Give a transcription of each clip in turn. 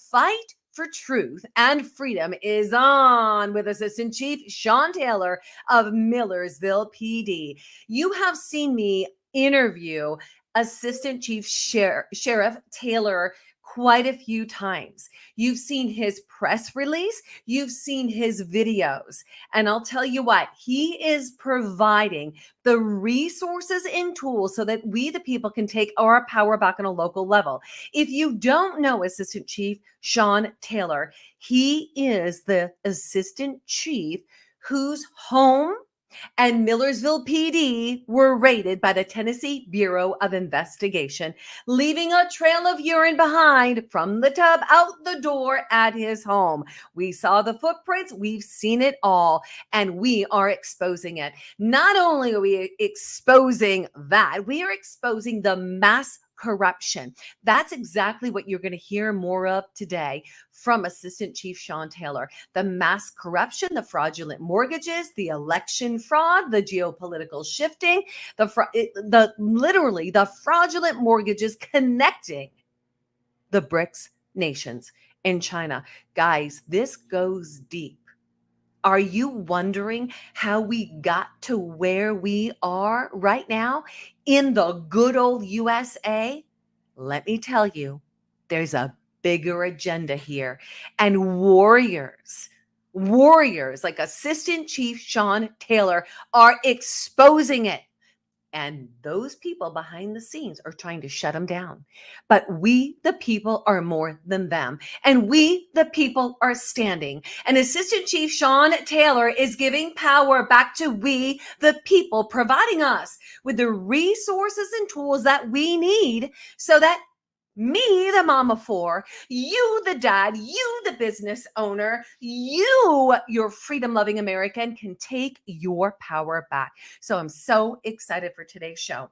fight for truth and freedom is on with Assistant Chief Shawn Taylor of Millersville PD. You have seen me interview Assistant Chief Sheriff Taylor quite a few times. You've seen his press release, you've seen his videos, and I'll tell you what, he is providing the resources and tools so that we, the people, can take our power back on a local level. If you don't know Assistant Chief Shawn Taylor, he is the Assistant Chief whose home and Millersville PD were raided by the Tennessee Bureau of Investigation, leaving a trail of urine behind from the tub out the door at his home. We saw the footprints, we've seen it all, and we are exposing it. Not only are we exposing that, we are exposing the mass corruption. That's exactly what you're going to hear more of today from Assistant Chief Shawn Taylor. The mass corruption, the fraudulent mortgages, the election fraud, the geopolitical shifting, literally the fraudulent mortgages connecting the BRICS nations in China. Guys, this goes deep. Are you wondering how we got to where we are right now in the good old USA? Let me tell you, there's a bigger agenda here. And warriors like Assistant Chief Shawn Taylor are exposing it. And those people behind the scenes are trying to shut them down. But we, the people, are more than them. And we, the people, are standing. And Assistant Chief Shawn Taylor is giving power back to we, the people, providing us with the resources and tools that we need so that me, the mama four, you, the dad, you, the business owner, you, your freedom-loving American, can take your power back. So I'm so excited for today's show.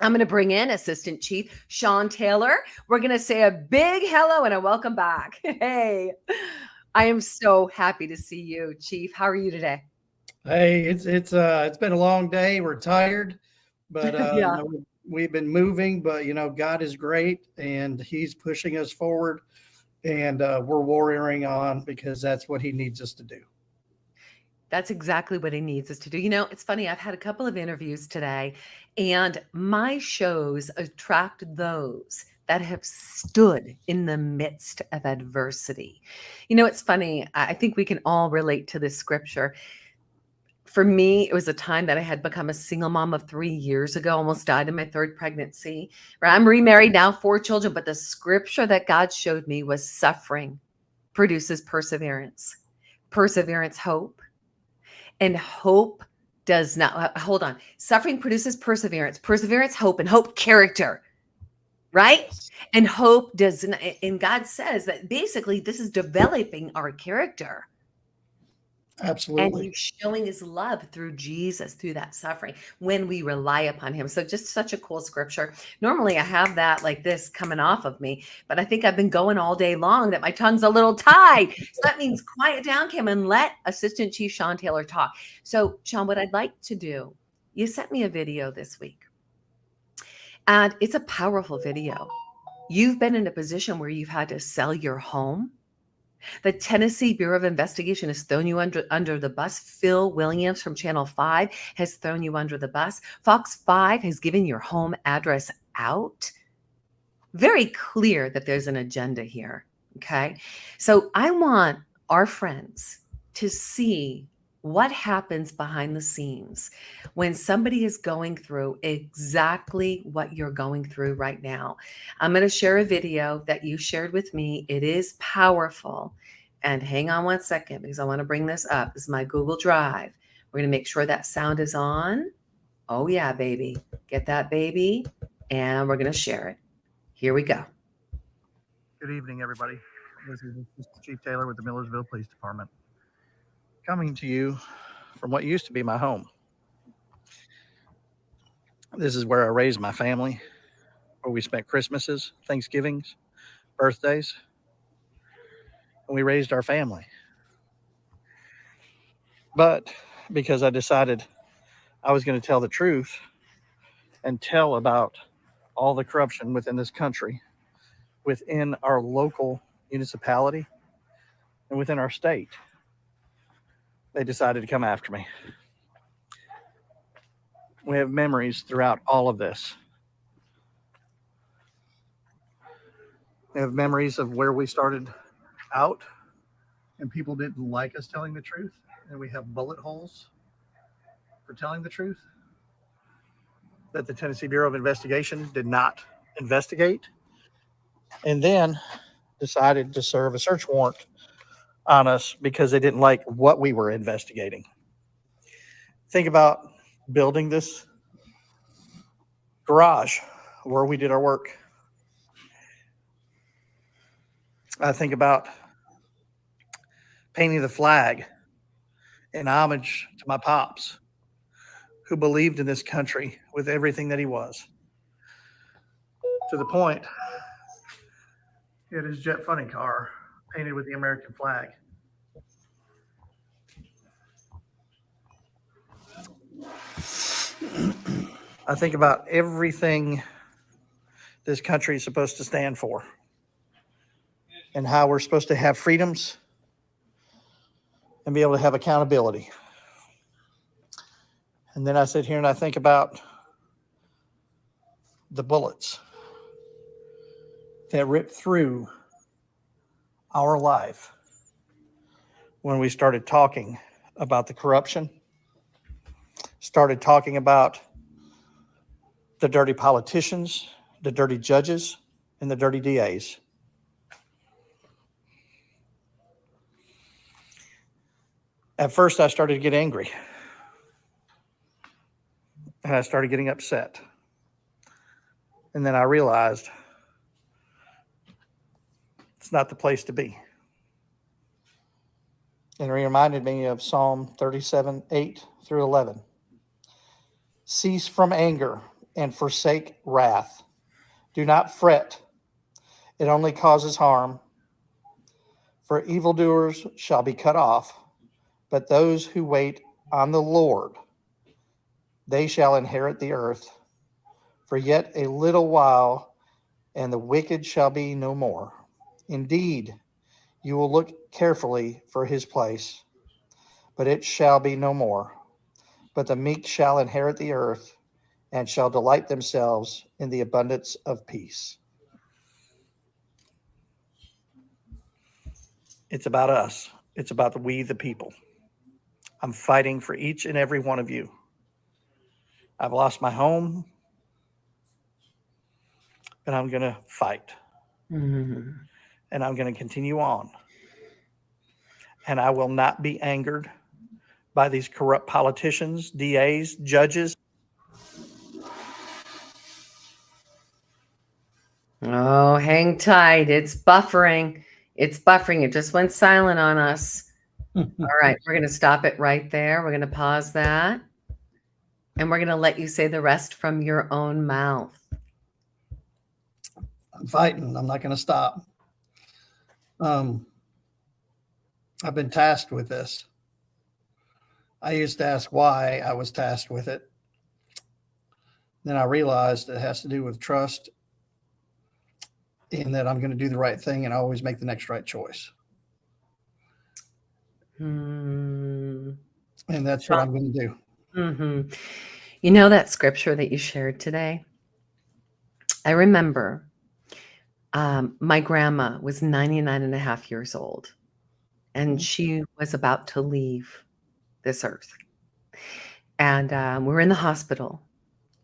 I'm going to bring in Assistant Chief Shawn Taylor. We're going to say a big hello and a welcome back. Hey, I am so happy to see you, Chief. How are you today? Hey, it's been a long day. We're tired, but Yeah. we've been moving, but God is great and he's pushing us forward, and we're warrioring on because that's what he needs us to do. That's exactly what he needs us to do. It's funny. I've had a couple of interviews today, and my shows attract those that have stood in the midst of adversity. It's funny. I think we can all relate to this scripture. For me, it was a time that I had become a single mom of 3 years ago, almost died in my third pregnancy. I'm remarried now, 4 children, but the scripture that God showed me was suffering produces perseverance, perseverance, hope, and hope does not, hold on. Suffering produces perseverance, perseverance, hope, and hope, character, right? And hope does not, and God says that basically this is developing our character. Absolutely. And he's showing his love through Jesus, through that suffering, when we rely upon him. So just such a cool scripture. Normally I have that like this coming off of me, but I think I've been going all day long that my tongue's a little tied. So that means quiet down, Kim, and let Assistant Chief Shawn Taylor talk. So Shawn, what I'd like to do, you sent me a video this week, and it's a powerful video. You've been in a position where you've had to sell your home. The Tennessee Bureau of Investigation has thrown you under the bus. Phil Williams from Channel 5 has thrown you under the bus. Fox 5 has given your home address out. Very clear that there's an agenda here, okay? So I want our friends to see what happens behind the scenes when somebody is going through exactly what you're going through right now. I'm going to share a video that you shared with me. It is powerful. And hang on one second because I want to bring this up. This is my Google Drive. We're going to make sure that sound is on. Oh yeah, baby. Get that, baby. And we're going to share it. Here we go. Good evening, everybody. This is Chief Taylor with the Millersville Police Department, coming to you from what used to be my home. This is where I raised my family, where we spent Christmases, Thanksgivings, birthdays, and we raised our family. But because I decided I was going to tell the truth and tell about all the corruption within this country, within our local municipality, and within our state, they decided to come after me. We have memories throughout all of this. We have memories of where we started out and people didn't like us telling the truth, and we have bullet holes for telling the truth that the Tennessee Bureau of Investigation did not investigate, and then decided to serve a search warrant on us because they didn't like what we were investigating. Think about building this garage where we did our work. I think about painting the flag in homage to my pops, who believed in this country with everything that he was, to the point he had his jet funny car painted with the American flag. I think about everything this country is supposed to stand for and how we're supposed to have freedoms and be able to have accountability. And then I sit here and I think about the bullets that ripped through our life when we started talking about the corruption, started talking about the dirty politicians, the dirty judges, and the dirty DAs. At first, I started to get angry. And I started getting upset. And then I realized it's not the place to be. And it reminded me of Psalm 37, 8 through 11. Cease from anger and forsake wrath. Do not fret. It only causes harm. For evildoers shall be cut off, but those who wait on the Lord, they shall inherit the earth. For yet a little while, and the wicked shall be no more. Indeed, you will look carefully for his place, but it shall be no more. But the meek shall inherit the earth, and shall delight themselves in the abundance of peace. It's about us. It's about we, the people. I'm fighting for each and every one of you. I've lost my home, but I'm going to fight. Mm-hmm. And I'm going to continue on. And I will not be angered by these corrupt politicians, DAs, judges. Oh, hang tight. It's buffering. It's buffering. It just went silent on us. All right. We're going to stop it right there. We're going to pause that. And we're going to let you say the rest from your own mouth. I'm fighting. I'm not going to stop. I've been tasked with this. I used to ask why I was tasked with it. Then I realized it has to do with trust in that I'm going to do the right thing and always make the next right choice. And that's what I'm going to do. Mm-hmm. You know that scripture that you shared today? I remember my grandma was 99 and a half years old, and she was about to leave this earth. And we were in the hospital,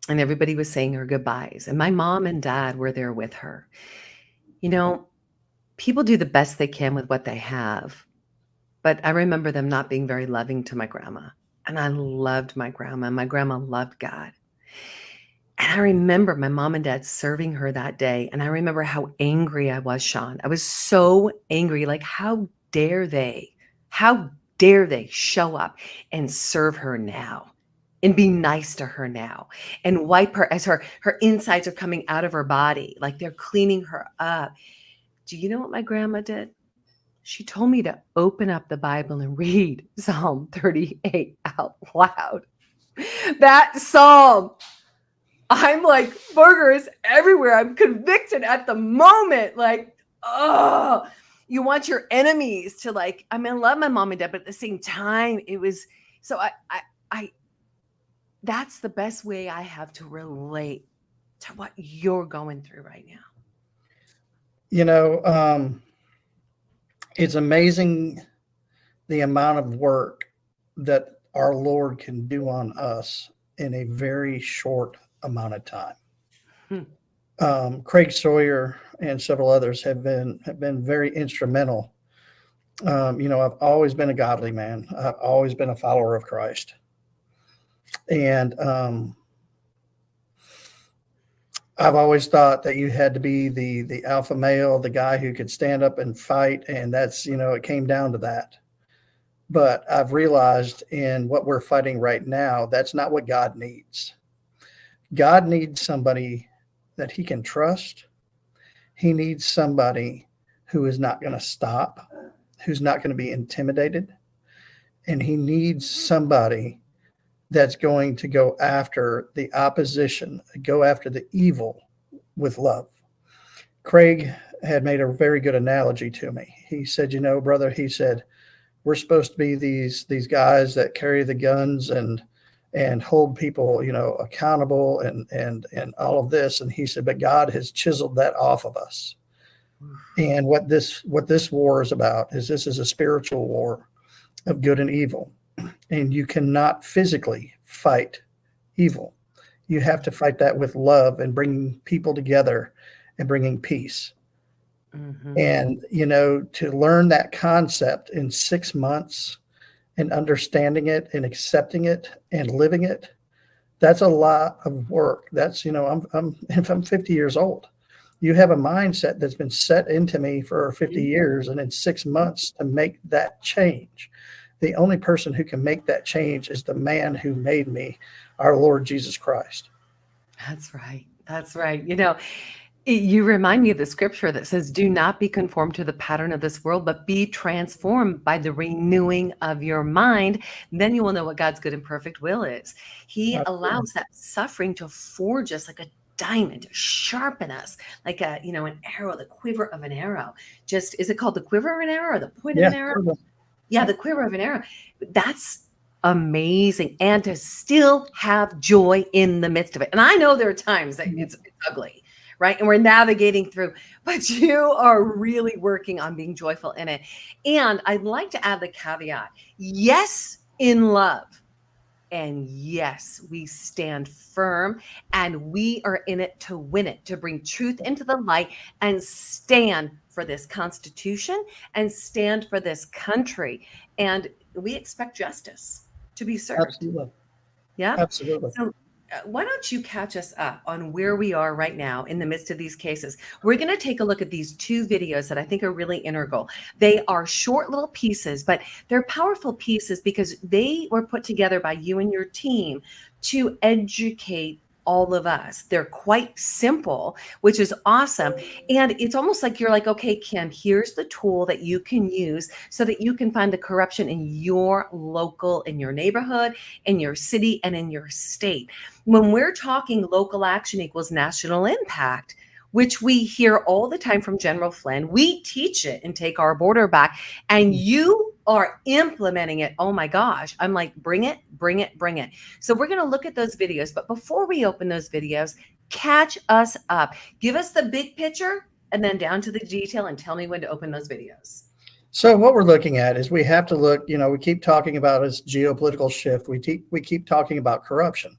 and everybody was saying her goodbyes. And my mom and dad were there with her. You know, people do the best they can with what they have. But I remember them not being very loving to my grandma. And I loved my grandma. My grandma loved God. And I remember my mom and dad serving her that day. And I remember how angry I was, Shawn. I was so angry. Like, how dare they? How dare they show up and serve her now and be nice to her now and wipe her as her insides are coming out of her body, like they're cleaning her up. Do you know what my grandma did? She told me to open up the Bible and read Psalm 38 out loud. That psalm, I'm like, burgers everywhere. I'm convicted at the moment. Like, oh, You want your enemies to like, I mean, I love my mom and dad, but at the same time, it was, so I that's the best way I have to relate to what you're going through right now. You know, it's amazing the amount of work that our Lord can do on us in a very short amount of time. Craig Sawyer and several others have been very instrumental. You know, I've always been a godly man. I've always been a follower of Christ, and I've always thought that you had to be the alpha male, the guy who could stand up and fight, and that's, you know, it came down to that. But I've realized in what we're fighting right now, that's not what God needs. God needs somebody that he can trust. He needs somebody who is not going to stop, who's not going to be intimidated. And he needs somebody that's going to go after the opposition, go after the evil with love. Craig had made a very good analogy to me. He said, you know, brother, he said, we're supposed to be these guys that carry the guns and hold people, you know, accountable and all of this. And he said, but God has chiseled that off of us. And what this war is about is this is a spiritual war of good and evil. And you cannot physically fight evil. You have to fight that with love and bringing people together and bringing peace. Mm-hmm. And, you know, to learn that concept in 6 months and understanding it and accepting it and living it, that's a lot of work. That's, you know, I'm 50 years old. You have a mindset that's been set into me for 50 years, and in 6 months to make that change. The only person who can make that change is the man who made me, our Lord Jesus Christ. That's right. That's right. You know, you remind me of the scripture that says, do not be conformed to the pattern of this world, but be transformed by the renewing of your mind. Then you will know what God's good and perfect will is. He allows that suffering to forge us like a diamond, to sharpen us like a, you know, an arrow, the quiver of an arrow. Just, is it called the quiver of an arrow or the point of an arrow? Yeah, the quiver of an arrow. That's amazing. And to still have joy in the midst of it. And I know there are times that it's ugly, right? And we're navigating through, but you are really working on being joyful in it. And I'd like to add the caveat, yes, in love. And yes, we stand firm, and we are in it to win it, to bring truth into the light and stand for this Constitution and stand for this country. And we expect justice to be served. Absolutely. Yeah. Absolutely. So why don't you catch us up on where we are right now in the midst of these cases? We're going to take a look at these 2 videos that I think are really integral. They are short little pieces, but they're powerful pieces because they were put together by you and your team to educate all of us. They're quite simple, which is awesome. And it's almost like you're like, okay, Kim, here's the tool that you can use so that you can find the corruption in your local, in your neighborhood, in your city, and in your state. When we're talking local action equals national impact, which we hear all the time from General Flynn, we teach it and Take Our Border Back, and you are implementing it. Oh my gosh. I'm like, bring it, bring it, bring it. So we're going to look at those videos. But before we open those videos, catch us up. Give us the big picture and then down to the detail and tell me when to open those videos. So what we're looking at is we have to look, you know, we keep talking about this geopolitical shift. We keep talking about corruption.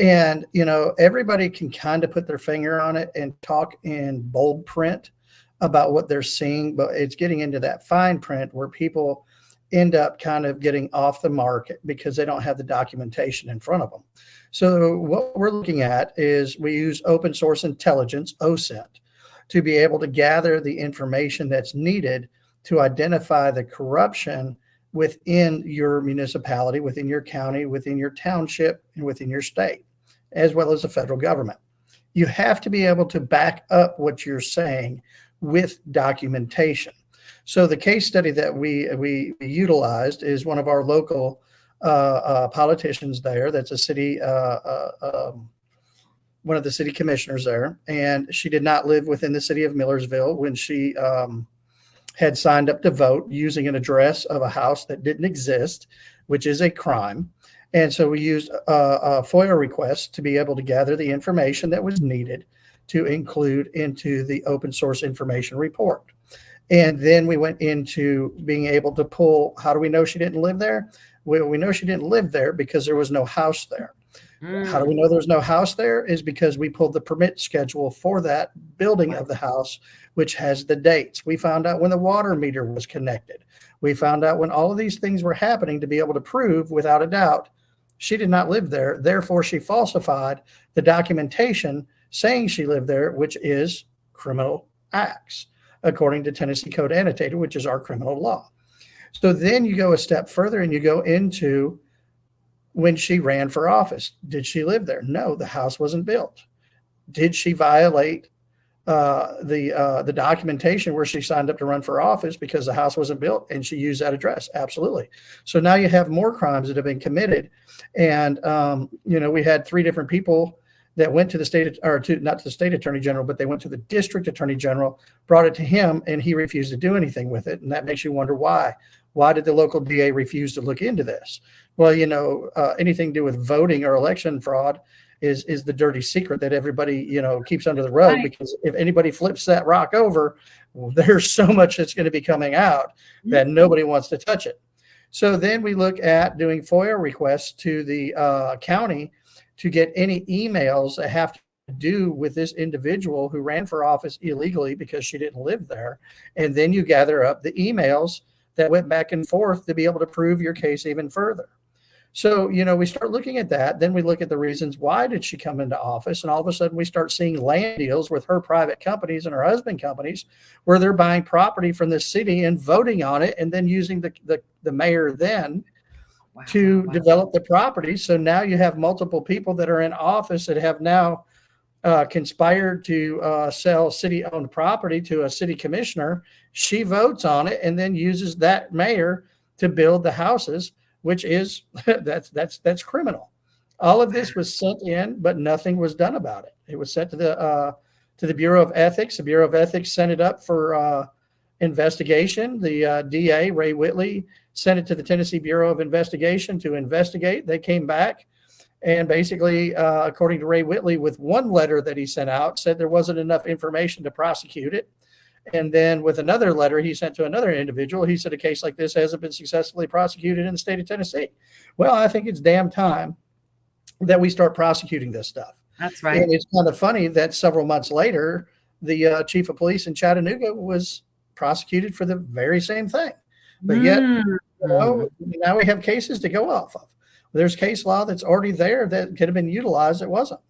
And, you know, everybody can kind of put their finger on it and talk in bold print about what they're seeing, but it's getting into that fine print where people end up kind of getting off the mark because they don't have the documentation in front of them. So what we're looking at is we use open source intelligence, OSINT, to be able to gather the information that's needed to identify the corruption within your municipality, within your county, within your township, and within your state, as well as the federal government. You have to be able to back up what you're saying with documentation. So the case study that we utilized is one of our local politicians there. That's a city, one of the city commissioners there, and she did not live within the city of Millersville when she had signed up to vote using an address of a house that didn't exist, which is a crime. And so we used a FOIA request to be able to gather the information that was needed to include into the open source information report. And then we went into being able to pull, how do we know she didn't live there? Well, we know she didn't live there because there was no house there. How do we know there's no house there? Is because we pulled the permit schedule for that building of the house, which has the dates. We found out when the water meter was connected. We found out when all of these things were happening to be able to prove without a doubt she did not live there. Therefore, she falsified the documentation saying she lived there, which is criminal acts, according to Tennessee Code Annotated, which is our criminal law. So then you go a step further and you go into when she ran for office. Did she live there? No, the house wasn't built. Did she violate the documentation where she signed up to run for office because the house wasn't built and she used that address? Absolutely. So now you have more crimes that have been committed. And, we had 3 different people that went to the state, or to not to the state attorney general, but they went to the district attorney general, brought it to him, and he refused to do anything with it. And that makes you wonder why. Why did the local DA refuse to look into this? Well, anything to do with voting or election fraud is the dirty secret that everybody, keeps under the rug, Right. because if anybody flips that rock over, well, there's so much that's going to be coming out that nobody wants to touch it. So then we look at doing FOIA requests to the county to get any emails that have to do with this individual who ran for office illegally because she didn't live there. And then you gather up the emails that went back and forth to be able to prove your case even further. So, we start looking at that. Then we look at the reasons why did she come into office? And all of a sudden we start seeing land deals with her private companies and her husband companies where they're buying property from the city and voting on it and then using the mayor then to develop the property. So now you have multiple people that are in office that have now conspired to sell city-owned property to a city commissioner. She votes on it and then uses that mayor to build the houses, which is that's criminal. All of this was sent in, but nothing was done about it. It was sent to the Bureau of Ethics. The Bureau of Ethics sent it up for investigation. The DA, Ray Whitley, sent it to the Tennessee Bureau of Investigation to investigate. They came back and basically, according to Ray Whitley, with one letter that he sent out, said there wasn't enough information to prosecute it. And then with another letter he sent to another individual, he said a case like this hasn't been successfully prosecuted in the state of Tennessee. Well, I think it's damn time that we start prosecuting this stuff. That's right. And it's kind of funny that several months later, the chief of police in Chattanooga was prosecuted for the very same thing. But yet, now we have cases to go off of. There's case law that's already there that could have been utilized. It wasn't.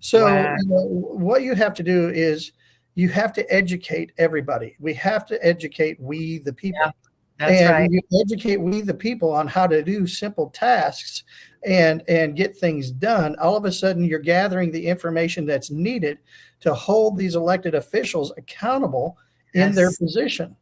So what you have to do is you have to educate everybody. We have to educate we, the people. Yeah, that's right. When you educate we, the people, on how to do simple tasks and get things done, all of a sudden you're gathering the information that's needed to hold these elected officials accountable in their position.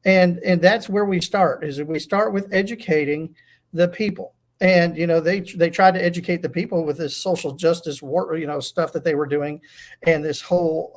And that's where we start, is we start with educating the people. And, they tried to educate the people with this social justice stuff that they were doing, and this whole,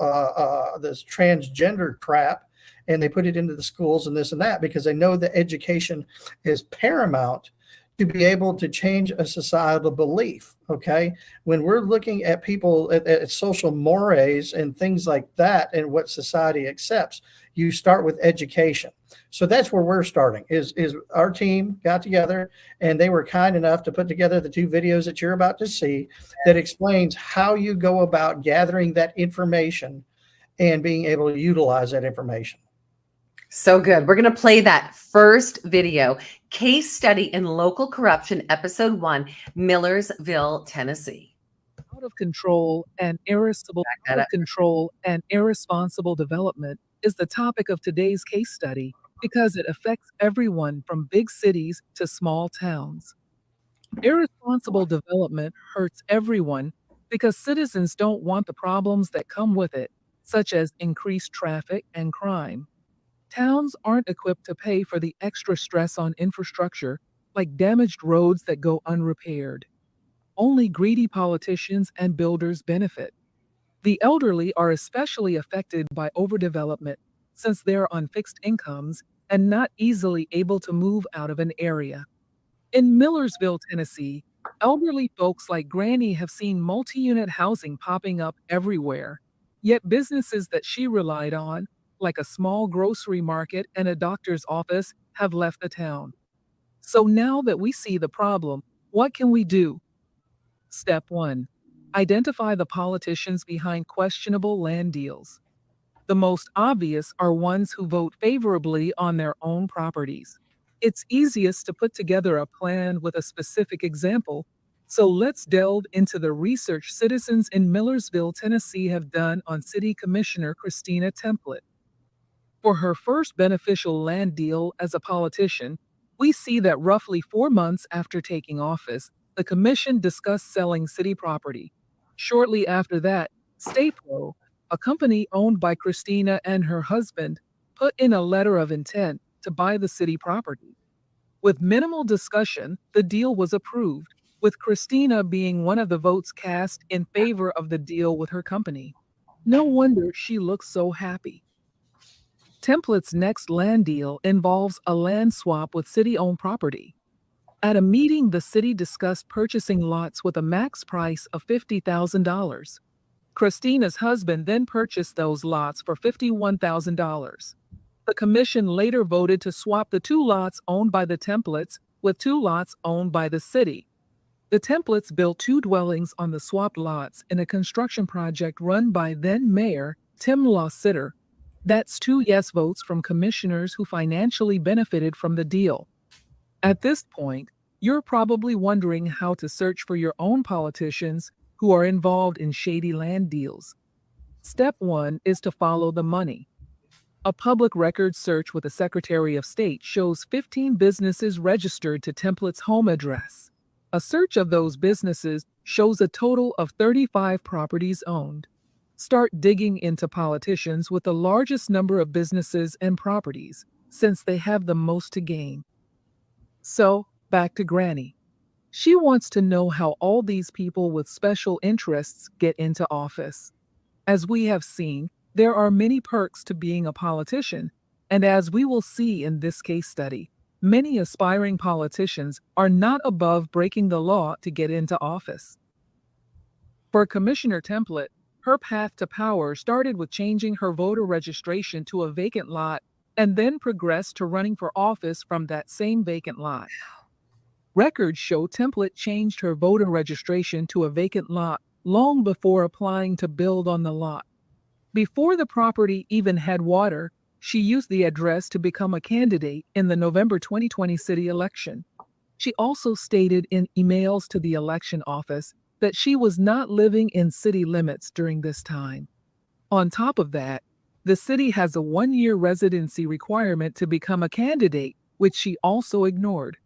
this transgender crap, and they put it into the schools and this and that, because they know that education is paramount to be able to change a societal belief. Okay. When we're looking at people at social mores and things like that, and what society accepts, you start with education. So that's where we're starting, is our team got together and they were kind enough to put together the 2 videos that you're about to see that explains how you go about gathering that information and being able to utilize that information. So good. We're going to play that first video, Case Study in Local Corruption, Episode 1, Millersville, Tennessee. Out of control and irresponsible development is the topic of today's case study, because it affects everyone from big cities to small towns. Irresponsible development hurts everyone because citizens don't want the problems that come with it, such as increased traffic and crime. Towns aren't equipped to pay for the extra stress on infrastructure, like damaged roads that go unrepaired. Only greedy politicians and builders benefit. The elderly are especially affected by overdevelopment, since they're on fixed incomes and not easily able to move out of an area. In Millersville, Tennessee, elderly folks like Granny have seen multi-unit housing popping up everywhere. Yet businesses that she relied on, like a small grocery market and a doctor's office, have left the town. So now that we see the problem, what can we do? Step 1. Identify the politicians behind questionable land deals. The most obvious are ones who vote favorably on their own properties. It's easiest to put together a plan with a specific example, so let's delve into the research citizens in Millersville, Tennessee have done on City Commissioner Christina Template. For her first beneficial land deal as a politician, we see that roughly 4 months after taking office, the commission discussed selling city property. Shortly after that, Stapro, a company owned by Christina and her husband, put in a letter of intent to buy the city property. With minimal discussion, the deal was approved, with Christina being one of the votes cast in favor of the deal with her company. No wonder she looks so happy. Template's next land deal involves a land swap with city-owned property. At a meeting, the city discussed purchasing lots with a max price of $50,000. Christina's husband then purchased those lots for $51,000. The commission later voted to swap the 2 lots owned by the Templates with 2 lots owned by the city. The Templates built 2 dwellings on the swapped lots in a construction project run by then-Mayor Tim Law-Sitter. That's 2 yes votes from commissioners who financially benefited from the deal. At this point, you're probably wondering how to search for your own politicians who are involved in shady land deals. Step 1 is to follow the money. A public records search with the Secretary of State shows 15 businesses registered to Template's home address. A search of those businesses shows a total of 35 properties owned. Start digging into politicians with the largest number of businesses and properties, since they have the most to gain. So, back to Granny. She wants to know how all these people with special interests get into office. As we have seen, there are many perks to being a politician, and as we will see in this case study, many aspiring politicians are not above breaking the law to get into office. For Commissioner Template, her path to power started with changing her voter registration to a vacant lot and then progressed to running for office from that same vacant lot. Records show Template changed her voter registration to a vacant lot long before applying to build on the lot. Before the property even had water, she used the address to become a candidate in the November 2020 city election. She also stated in emails to the election office that she was not living in city limits during this time. On top of that, the city has a 1-year residency requirement to become a candidate, which she also ignored.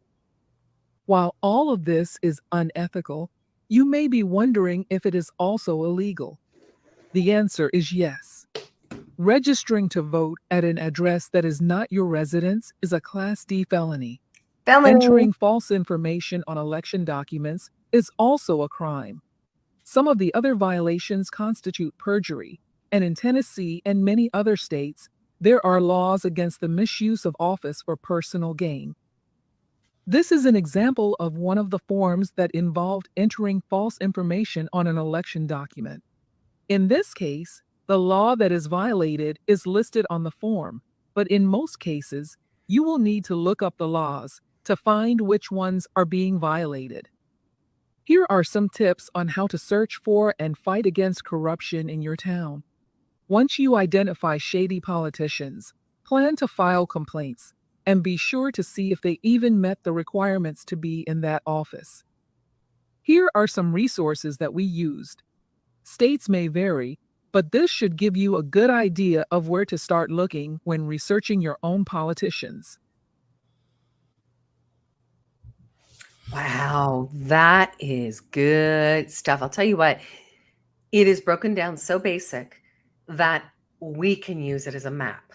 While all of this is unethical, you may be wondering if it is also illegal. The answer is yes. Registering to vote at an address that is not your residence is a Class D felony. Entering false information on election documents is also a crime. Some of the other violations constitute perjury, and in Tennessee and many other states, there are laws against the misuse of office for personal gain. This is an example of one of the forms that involved entering false information on an election document. In this case, the law that is violated is listed on the form, but in most cases, you will need to look up the laws to find which ones are being violated. Here are some tips on how to search for and fight against corruption in your town. Once you identify shady politicians, plan to file complaints and be sure to see if they even met the requirements to be in that office. Here are some resources that we used. States may vary, but this should give you a good idea of where to start looking when researching your own politicians. Wow, that is good stuff. I'll tell you what, it is broken down so basic that we can use it as a map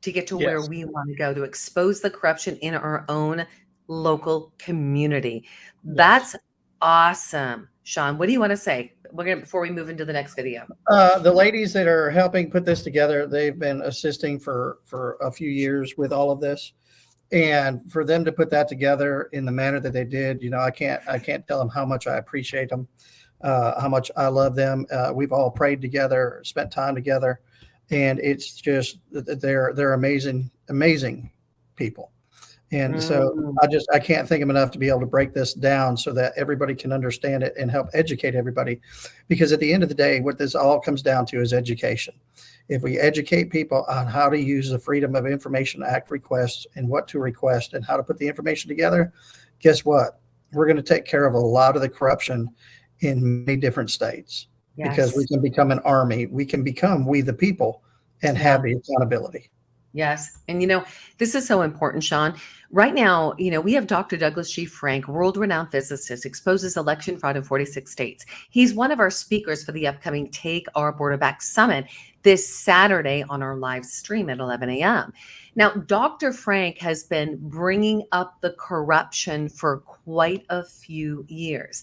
to get to where Yes. we want to go to expose the corruption in our own local community. Yes. That's awesome. Shawn, what do you want to say? Before we move into the next video. The ladies that are helping put this together, they've been assisting for a few years with all of this. And for them to put that together in the manner that they did, I can't tell them how much I appreciate them, how much I love them. We've all prayed together, spent time together, and it's just they're amazing, amazing people. And so I can't think of enough to be able to break this down so that everybody can understand it and help educate everybody. Because at the end of the day, what this all comes down to is education. If we educate people on how to use the Freedom of Information Act requests and what to request and how to put the information together, guess what? We're going to take care of a lot of the corruption in many different states. Yes. Because we can become an army. We can become we the people and have the accountability. Yes. And, this is so important, Shawn. Right now, we have Dr. Douglas G. Frank, world-renowned physicist, exposes election fraud in 46 states. He's one of our speakers for the upcoming Take Our Border Back Summit this Saturday on our live stream at 11 a.m. Now, Dr. Frank has been bringing up the corruption for quite a few years.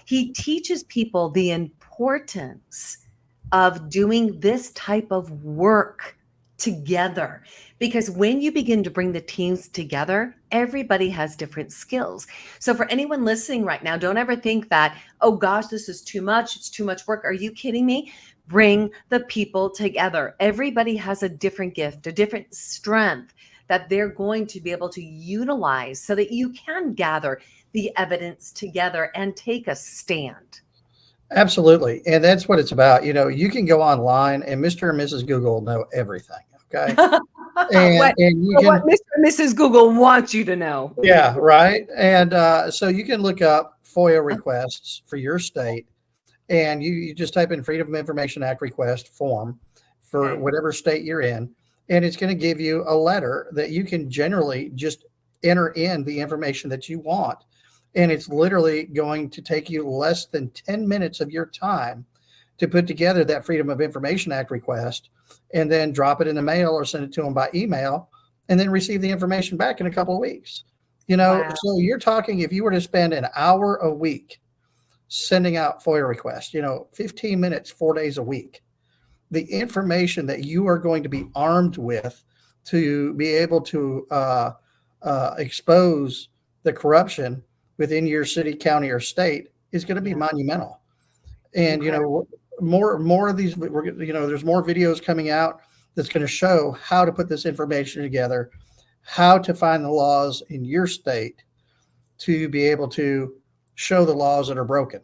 He teaches people the importance of doing this type of work together, because when you begin to bring the teams together, everybody has different skills. So for anyone listening right now, don't ever think that, oh gosh, this is too much. It's too much work. Are you kidding me? Bring the people together. Everybody has a different gift, a different strength that they're going to be able to utilize so that you can gather the evidence together and take a stand. Absolutely. And that's what it's about. You can go online and Mr. and Mrs. Google know everything. Okay. What Mr. and Mrs. Google wants you to know. Yeah. Right. And so you can look up FOIA requests for your state, and you just type in Freedom of Information Act request form for whatever state you're in. And it's going to give you a letter that you can generally just enter in the information that you want. And it's literally going to take you less than 10 minutes of your time to put together that Freedom of Information Act request, and then drop it in the mail or send it to them by email, and then receive the information back in a couple of weeks. Wow. So you're talking, if you were to spend an hour a week sending out FOIA requests, 15 minutes, 4 days a week, the information that you are going to be armed with to be able to expose the corruption within your city, county, or state is going to be monumental. And, more of these, there's more videos coming out that's going to show how to put this information together, how to find the laws in your state to be able to show the laws that are broken.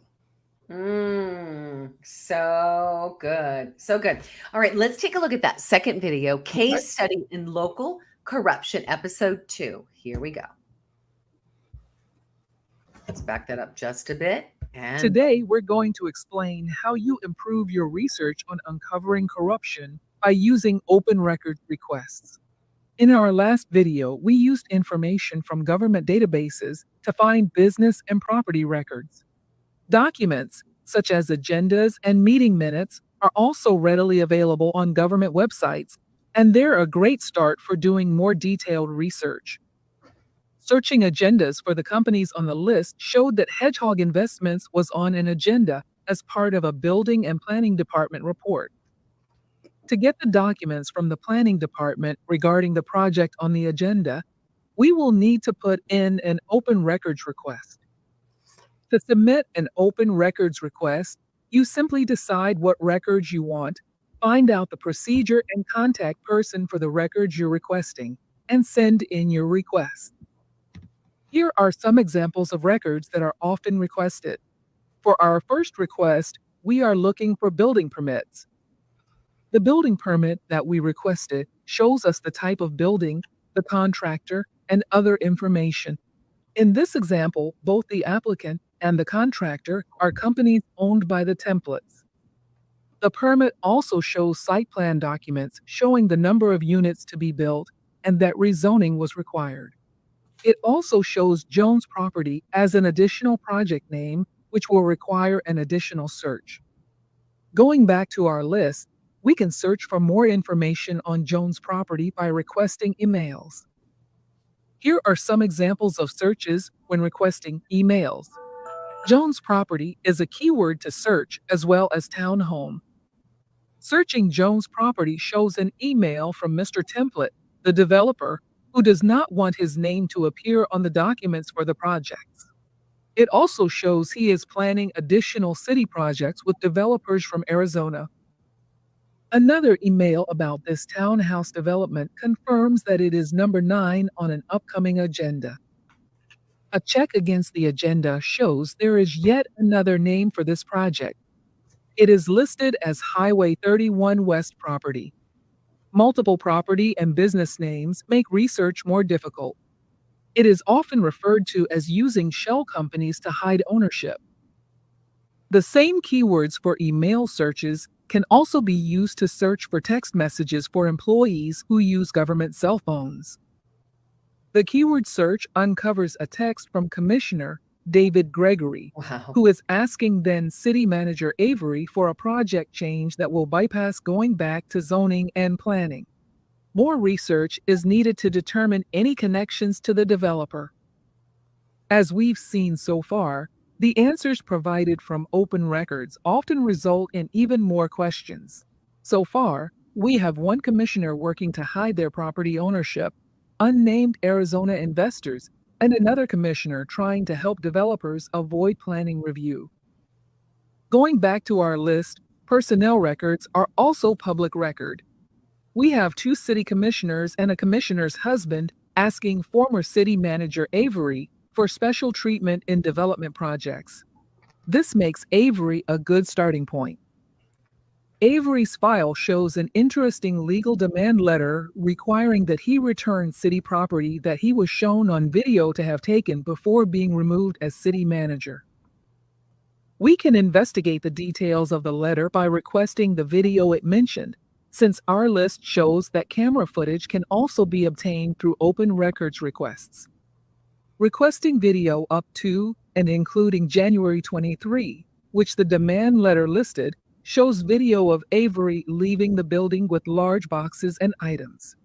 So good. So good. All right, let's take a look at that second video, Case Study in Local Corruption, Episode 2. Here we go. Let's back that up just a bit. And today, we're going to explain how you improve your research on uncovering corruption by using open records requests. In our last video, we used information from government databases to find business and property records. Documents, such as agendas and meeting minutes, are also readily available on government websites, and they're a great start for doing more detailed research. Searching agendas for the companies on the list showed that Hedgehog Investments was on an agenda as part of a building and planning department report. To get the documents from the planning department regarding the project on the agenda, we will need to put in an open records request. To submit an open records request, you simply decide what records you want, find out the procedure and contact person for the records you're requesting, and send in your request. Here are some examples of records that are often requested. For our first request, we are looking for building permits. The building permit that we requested shows us the type of building, the contractor, and other information. In this example, both the applicant and the contractor are companies owned by the templates. The permit also shows site plan documents showing the number of units to be built and that rezoning was required. It also shows Jones Property as an additional project name, which will require an additional search. Going back to our list, we can search for more information on Jones Property by requesting emails. Here are some examples of searches when requesting emails. Jones property is a keyword to search as well as townhome. Searching Jones property shows an email from Mr. Template, the developer, who does not want his name to appear on the documents for the projects. It also shows he is planning additional city projects with developers from Arizona. Another email about this townhouse development confirms that it is number 9 on an upcoming agenda. A check against the agenda shows there is yet another name for this project. It is listed as Highway 31 West property. Multiple property and business names make research more difficult. It is often referred to as using shell companies to hide ownership. The same keywords for email searches can also be used to search for text messages for employees who use government cell phones. The keyword search uncovers a text from Commissioner David Gregory, Wow. who is asking then City Manager Avery for a project change that will bypass going back to zoning and planning. More research is needed to determine any connections to the developer. As we've seen so far, the answers provided from open records often result in even more questions. So far, we have one commissioner working to hide their property ownership, unnamed Arizona investors, and another commissioner trying to help developers avoid planning review. Going back to our list, personnel records are also public record. We have 2 city commissioners and a commissioner's husband asking former city manager Avery for special treatment in development projects. This makes Avery a good starting point. Avery's file shows an interesting legal demand letter requiring that he return city property that he was shown on video to have taken before being removed as city manager. We can investigate the details of the letter by requesting the video it mentioned, since our list shows that camera footage can also be obtained through open records requests. Requesting video up to and including January 23, which the demand letter listed, shows video of Avery leaving the building with large boxes and items.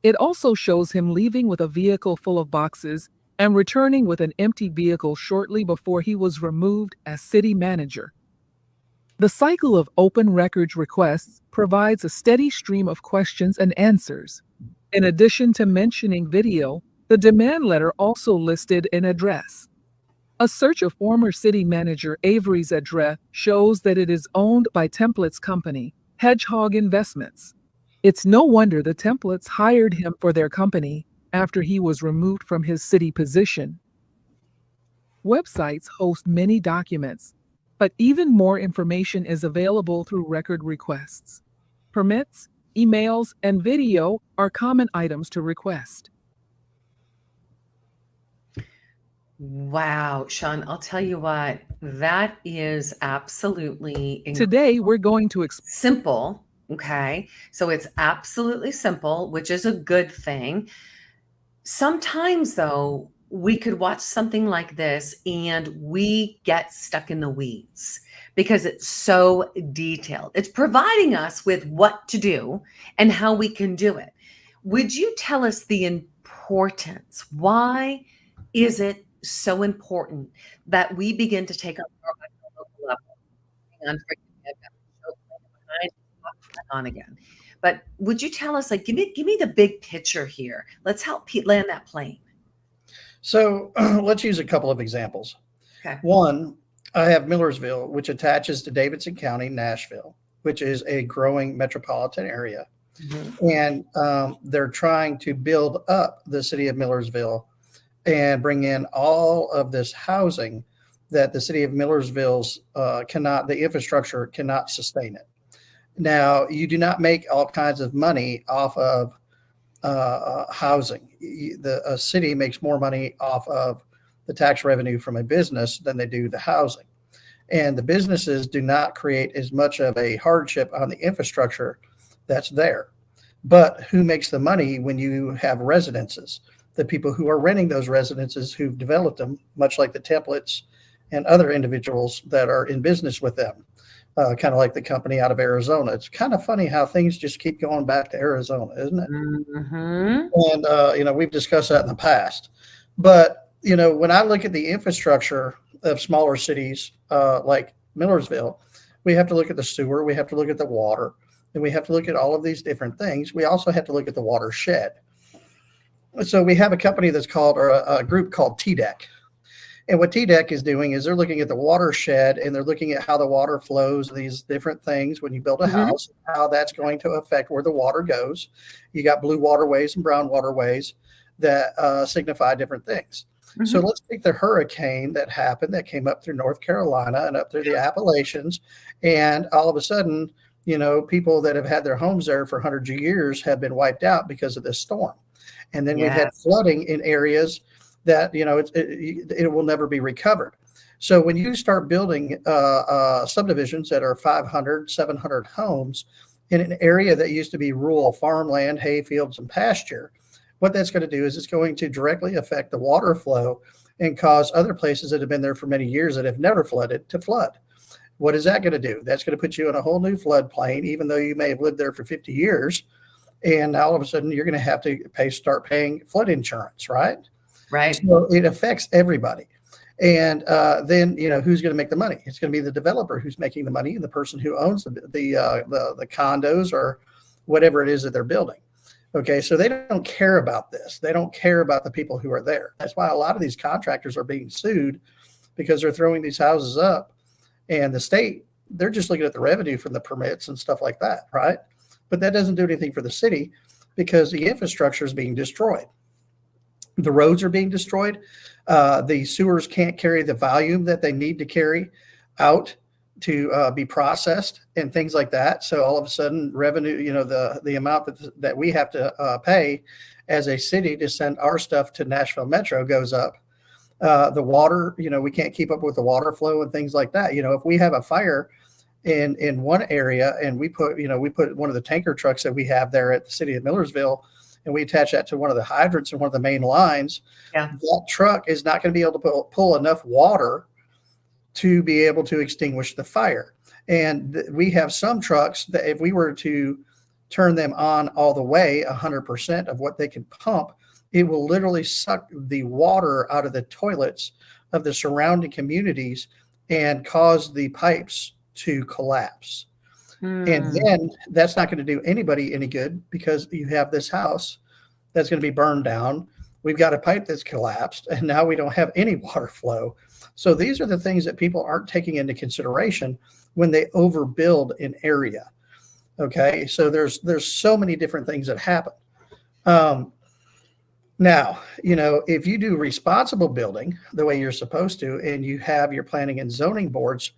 It also shows him leaving with a vehicle full of boxes and returning with an empty vehicle shortly before he was removed as city manager. The cycle of open records requests provides a steady stream of questions and answers. In addition to mentioning video, the demand letter also listed an address. A search of former city manager Avery's address shows that it is owned by Template's company, Hedgehog Investments. It's no wonder the Templates hired him for their company after he was removed from his city position. Websites host many documents, but even more information is available through record requests. Permits, emails, and video are common items to request. Wow, Shawn, I'll tell you what, that is absolutely Today, we're going to simple. Okay. So it's absolutely simple, which is a good thing. Sometimes, though, we could watch something like this and we get stuck in the weeds because it's so detailed. It's providing us with what to do and how we can do it. Would you tell us the importance? Why is it so important that we begin to take up more at the local level? Hang on, on again. But would you tell us, like, give me the big picture here? Let's help Pete land that plane. So let's use a couple of examples. Okay. One, I have Millersville, which attaches to Davidson County, Nashville, which is a growing metropolitan area. Mm-hmm. And they're trying to build up the city of Millersville and bring in all of this housing that the city of Millersville's the infrastructure cannot sustain it. Now, you do not make all kinds of money off of housing. A city makes more money off of the tax revenue from a business than they do the housing. And the businesses do not create as much of a hardship on the infrastructure that's there. But who makes the money when you have residences? The people who are renting those residences who've developed them, much like the Templates and other individuals that are in business with them, kind of like the company out of Arizona. It's kind of funny how things just keep going back to Arizona, isn't it? Mm-hmm. And, we've discussed that in the past. But, when I look at the infrastructure of smaller cities like Millersville, we have to look at the sewer, we have to look at the water, and we have to look at all of these different things. We also have to look at the watershed. So we have a company that's called, or a group called TDEC. And what TDEC is doing is they're looking at the watershed, and they're looking at how the water flows, these different things when you build a house, how that's going to affect where the water goes. You got blue waterways and brown waterways that signify different things. So let's take the hurricane that happened, that came up through North Carolina and up through the Appalachians. And all of a sudden, you know, people that have had their homes there for hundreds of years have been wiped out because of this storm. And then we've had flooding in areas that, you know, it will never be recovered. So when you start building subdivisions that are 500, 700 homes in an area that used to be rural farmland, hay fields, and pasture, what that's going to do is it's going to directly affect the water flow and cause other places that have been there for many years that have never flooded to flood. What is that going to do? That's going to put you in a whole new floodplain, even though you may have lived there for 50 years. And now all of a sudden you're going to have to start paying flood insurance, right? Right. So it affects everybody. And then, you know, who's going to make the money? It's going to be the developer who's making the money, and the person who owns the condos or whatever it is that they're building. Okay, so they don't care about this. They don't care about the people who are there. That's why a lot of these contractors are being sued, because they're throwing these houses up, and the state, they're just looking at the revenue from the permits and stuff like that, right? But that doesn't do anything for the city, because the infrastructure is being destroyed. The roads are being destroyed. The sewers can't carry the volume that they need to carry out to be processed and things like that. So all of a sudden revenue, you know, the amount that we have to pay as a city to send our stuff to Nashville Metro goes up. The water, you know, we can't keep up with the water flow and things like that. You know, if we have a fire in one area and we put one of the tanker trucks that we have there at the city of Millersville, and we attach that to one of the hydrants and one of the main lines, that truck is not going to be able to pull enough water to be able to extinguish the fire. And we have some trucks that if we were to turn them on all the way, 100% of what they can pump, it will literally suck the water out of the toilets of the surrounding communities and cause the pipes to collapse. And then that's not going to do anybody any good, because you have this house that's going to be burned down. We've got a pipe that's collapsed, and now we don't have any water flow. So these are the things that people aren't taking into consideration when they overbuild an area. Okay, so there's so many different things that happen. Now, you know, if you do responsible building the way you're supposed to, and you have your planning and zoning boards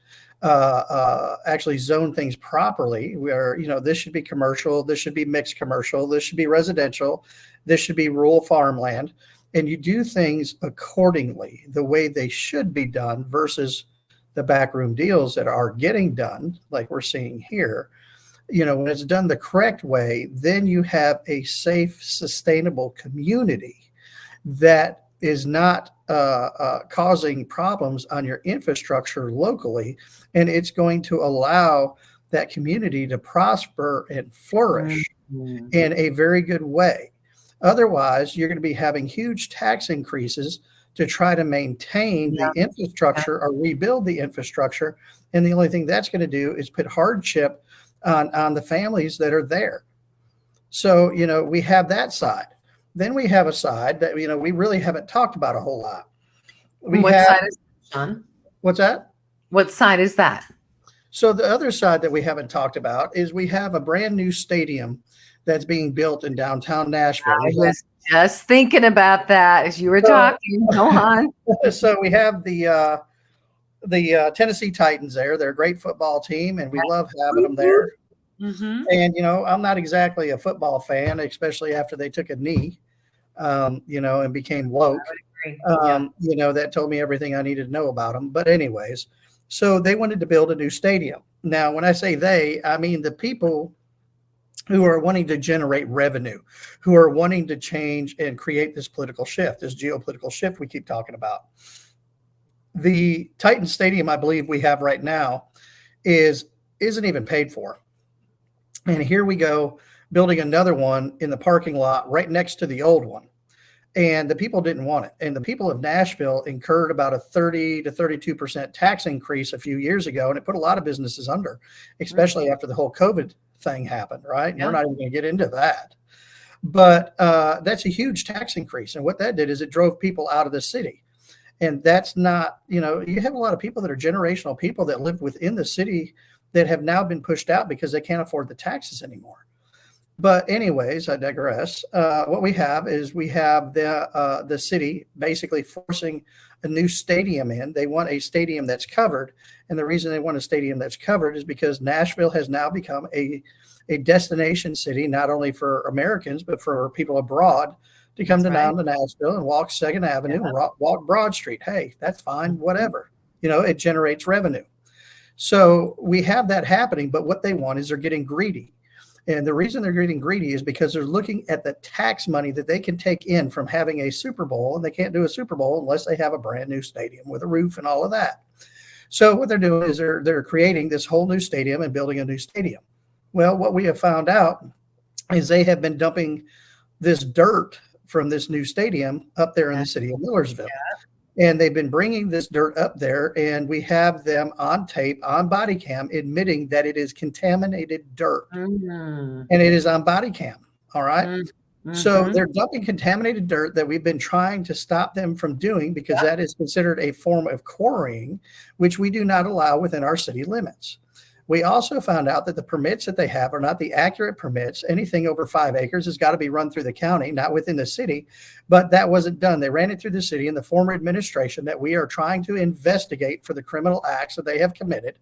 actually zone things properly, where, you know, this should be commercial, this should be mixed commercial, this should be residential, this should be rural farmland, and you do things accordingly the way they should be done versus the backroom deals that are getting done like we're seeing here. You know, when it's done the correct way, then you have a safe, sustainable community that is not causing problems on your infrastructure locally, and it's going to allow that community to prosper and flourish in a very good way. Otherwise, you're going to be having huge tax increases to try to maintain the infrastructure or rebuild the infrastructure, and the only thing that's going to do is put hardship on the families that are there. So, you know, we have that side. Then we have a side that, you know, we really haven't talked about a whole lot. What side is that, Shawn? What's that? What side is that? So the other side that we haven't talked about is we have a brand new stadium that's being built in downtown Nashville. I was just thinking about that as you were talking. Go on. So we have the Tennessee Titans there. They're a great football team, and we love having them there. And, you know, I'm not exactly a football fan, especially after they took a knee, you know, and became woke. You know, that told me everything I needed to know about them. But anyways, so they wanted to build a new stadium. Now, when I say they, I mean the people who are wanting to generate revenue, who are wanting to change and create this political shift, this geopolitical shift we keep talking about. The Titan Stadium, I believe we have right now, isn't even paid for. And here we go building another one in the parking lot right next to the old one. and the people didn't want it. And the people of Nashville incurred about a 30 to 32% tax increase a few years ago, and it put a lot of businesses under, especially after the whole COVID thing happened, right? And we're not even going to get into that. But that's a huge tax increase. And what that did is it drove people out of the city. And that's not, you have a lot of people that are generational people that live within the city that have now been pushed out because they can't afford the taxes anymore. But anyways, I digress. What we have is the city basically forcing a new stadium in. They want a stadium that's covered. And the reason they want a stadium that's covered is because Nashville has now become a destination city, not only for Americans, but for people abroad to come down to Nashville and walk 2nd Avenue and walk Broad Street. Hey, that's fine, whatever. It generates revenue. So we have that happening, but what they want is they're getting greedy. And the reason they're getting greedy is because they're looking at the tax money that they can take in from having a Super Bowl, and they can't do a Super Bowl unless they have a brand new stadium with a roof and all of that. So what they're doing is they're creating this whole new stadium and building a new stadium. Well, what we have found out is they have been dumping this dirt from this new stadium up there in the city of Millersville. And they've been bringing this dirt up there, and we have them on tape, on body cam, admitting that it is contaminated dirt. And it is on body cam. All right. So they're dumping contaminated dirt that we've been trying to stop them from doing, because that is considered a form of quarrying, which we do not allow within our city limits. We also found out that the permits that they have are not the accurate permits. Anything over 5 acres has got to be run through the county, not within the city. But that wasn't done. They ran it through the city and the former administration that we are trying to investigate for the criminal acts that they have committed.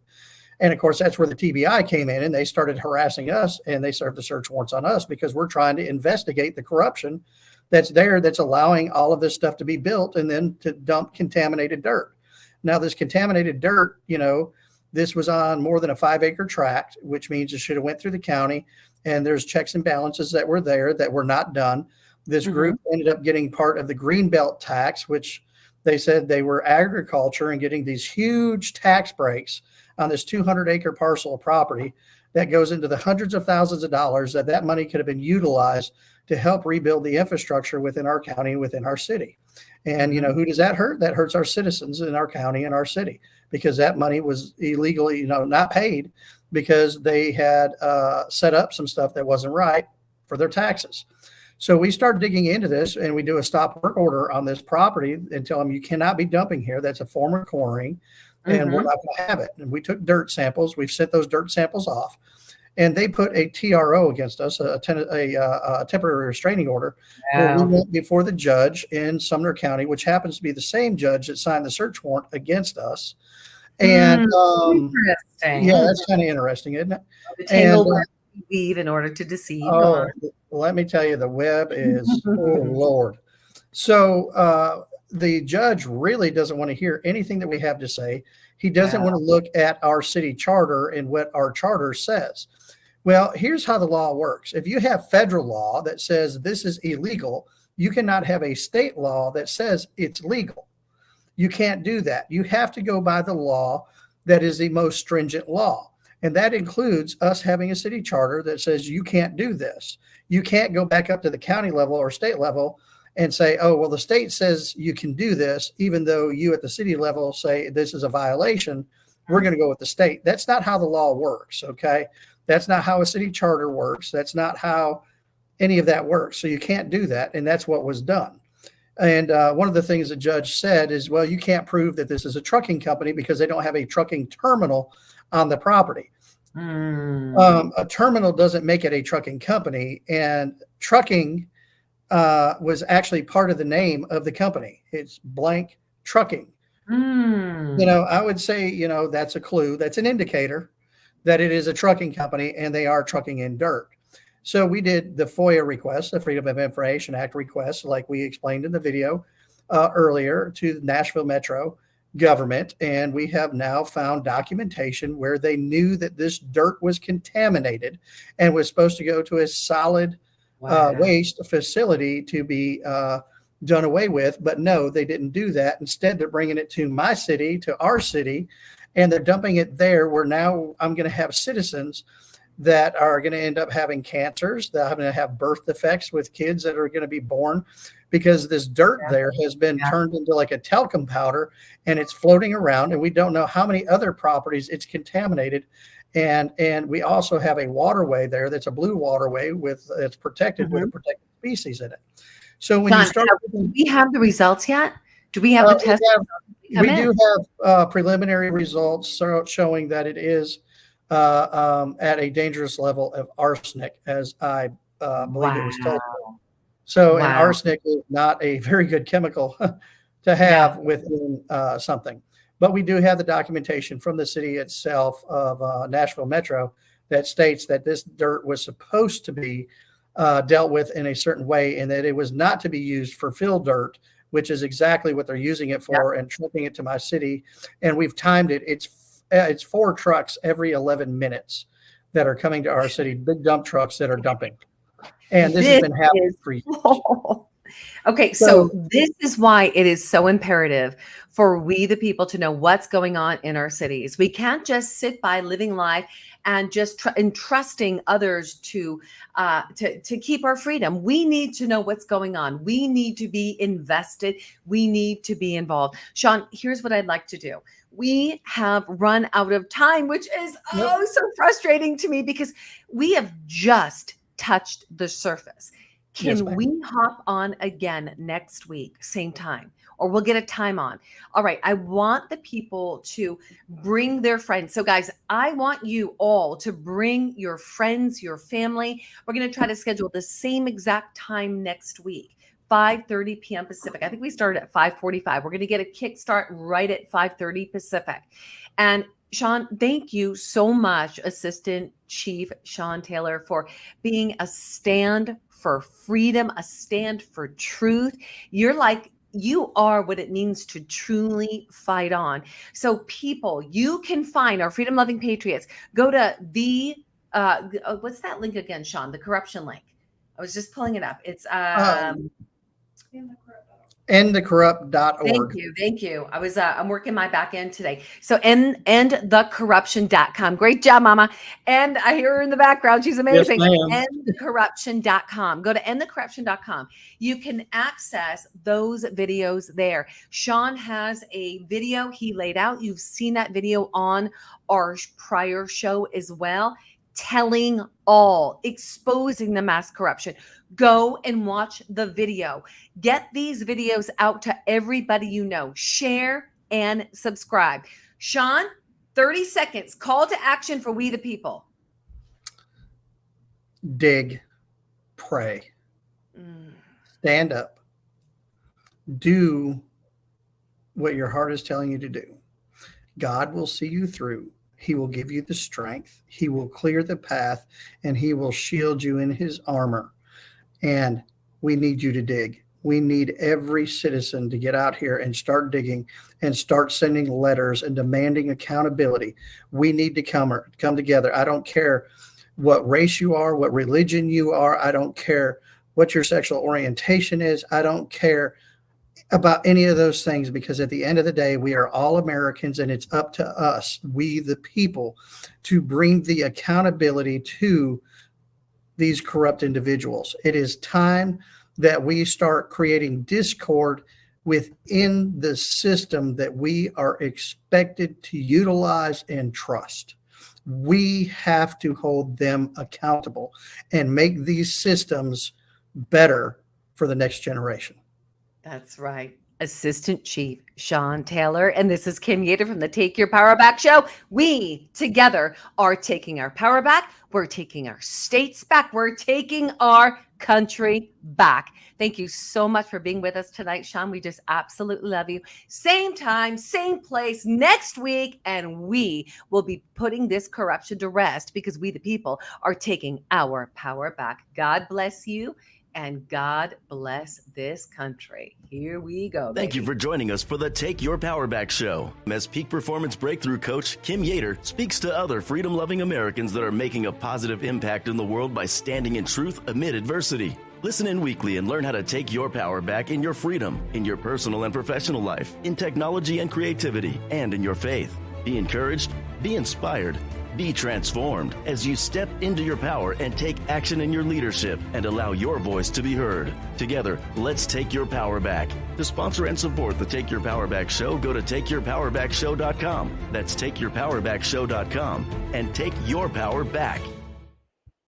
And of course, that's where the TBI came in, and they started harassing us, and they served the search warrants on us because we're trying to investigate the corruption that's there, that's allowing all of this stuff to be built and then to dump contaminated dirt. Now, this contaminated dirt, this was on more than a 5-acre tract, which means it should have went through the county, and there's checks and balances that were there that were not done. This group ended up getting part of the Greenbelt tax, which they said they were agriculture and getting these huge tax breaks on this 200-acre parcel of property that goes into the hundreds of thousands of dollars that money could have been utilized to help rebuild the infrastructure within our county and within our city. And, who does that hurt? That hurts our citizens in our county and our city, because that money was illegally, not paid because they had set up some stuff that wasn't right for their taxes. So we start digging into this, and we do a stop work order on this property and tell them you cannot be dumping here. That's a form of quarrying, and we're not going to have it. And we took dirt samples. We've sent those dirt samples off, and they put a TRO against us, a temporary restraining order. Where we went before the judge in Sumner County, which happens to be the same judge that signed the search warrant against us. And interesting. Yeah, that's kind of interesting, isn't it? And weave in order to deceive. Let me tell you, the web is oh Lord. So the judge really doesn't want to hear anything that we have to say. He doesn't want to look at our city charter and what our charter says. Well, here's how the law works. If you have federal law that says this is illegal, you cannot have a state law that says it's legal. You can't do that. You have to go by the law that is the most stringent law. And that includes us having a city charter that says you can't do this. You can't go back up to the county level or state level and say, oh, well, the state says you can do this, even though you at the city level say this is a violation. We're going to go with the state. That's not how the law works, okay? That's not how a city charter works. That's not how any of that works. So you can't do that, and that's what was done. And one of the things the judge said is, well, you can't prove that this is a trucking company because they don't have a trucking terminal on the property. A terminal doesn't make it a trucking company, and trucking was actually part of the name of the company. It's blank trucking. I would say, that's a clue. That's an indicator that it is a trucking company and they are trucking in dirt. So we did the FOIA request, the Freedom of Information Act request, like we explained in the video earlier, to the Nashville Metro government. And we have now found documentation where they knew that this dirt was contaminated and was supposed to go to a solid waste facility to be done away with. But no, they didn't do that. Instead, they're bringing it to my city, to our city, and they're dumping it there, where now I'm going to have citizens that are going to end up having cancers, that are going to have birth defects with kids that are going to be born because this dirt there has been turned into like a talcum powder and it's floating around, and we don't know how many other properties it's contaminated. And we also have a waterway there that's a blue waterway with it's protected with a protected species in it. So when John, you start, do we have the results yet? Do we have the test? We do have preliminary results showing that it is at a dangerous level of arsenic, as I believe it was told. So, and arsenic is not a very good chemical to have within something. But we do have the documentation from the city itself of Nashville Metro that states that this dirt was supposed to be dealt with in a certain way, and that it was not to be used for fill dirt, which is exactly what they're using it for, and trucking it to my city. And we've timed it. It's 4 trucks every 11 minutes that are coming to our city, big dump trucks that are dumping. And this has been happening for years. Okay, so this is why it is so imperative for we the people to know what's going on in our cities. We can't just sit by living life and just entrusting others to keep our freedom. We need to know what's going on. We need to be invested. We need to be involved. Shawn, here's what I'd like to do. We have run out of time, which is so frustrating to me because we have just touched the surface. Can we hop on again next week, same time, or we'll get a time on? All right. I want the people to bring their friends. So guys, I want you all to bring your friends, your family. We're going to try to schedule the same exact time next week, 5:30 p.m. Pacific. I think we started at 5:45. We're going to get a kickstart right at 5:30 Pacific. And Shawn, thank you so much, Assistant Chief Shawn Taylor, for being a stand for freedom, a stand for truth. You are what it means to truly fight on. So people, you can find our freedom loving patriots. Go to what's that link again, Shawn? The corruption link. I was just pulling it up. It's endthecorrupt.org. Thank you. I'm working my back end today. So endthecorruption.com. Great job, Mama. And I hear her in the background. She's amazing. Yes, endthecorruption.com. Go to endthecorruption.com. You can access those videos there. Shawn has a video he laid out. You've seen that video on our prior show as well. Telling all, exposing the mass corruption. Go and watch the video. Get these videos out to everybody you know. Share and subscribe. Shawn, 30 seconds. Call to action for we the people. Dig, pray, stand up, do what your heart is telling you to do. God will see you through. He will give you the strength. He will clear the path, and he will shield you in his armor. And we need you to dig. We need every citizen to get out here and start digging and start sending letters and demanding accountability. We need to come together. I don't care what race you are, what religion you are. I don't care what your sexual orientation is. I don't care about any of those things, because at the end of the day, we are all Americans, and it's up to us, we the people, to bring the accountability to these corrupt individuals. It is time that we start creating discord within the system that we are expected to utilize and trust. We have to hold them accountable and make these systems better for the next generation. That's right. Assistant Chief Shawn Taylor. And this is Kim Yater from the Take Your Power Back show. We together are taking our power back. We're taking our states back. We're taking our country back. Thank you so much for being with us tonight, Shawn. We just absolutely love you. Same time, same place next week. And we will be putting this corruption to rest, because we, the people, are taking our power back. God bless you. And God bless this country. Here we go. Thank you for joining us for the Take Your Power Back show. As peak performance breakthrough coach Kim Yater speaks to other freedom-loving Americans that are making a positive impact in the world by standing in truth amid adversity. Listen in weekly and learn how to take your power back in your freedom, in your personal and professional life, in technology and creativity, and in your faith. Be encouraged, be inspired, Be transformed as you step into your power and take action in your leadership and allow your voice to be heard. Together, let's take your power back. To sponsor and support the Take Your Power Back show, go to takeyourpowerbackshow.com. That's takeyourpowerbackshow.com and take your power back.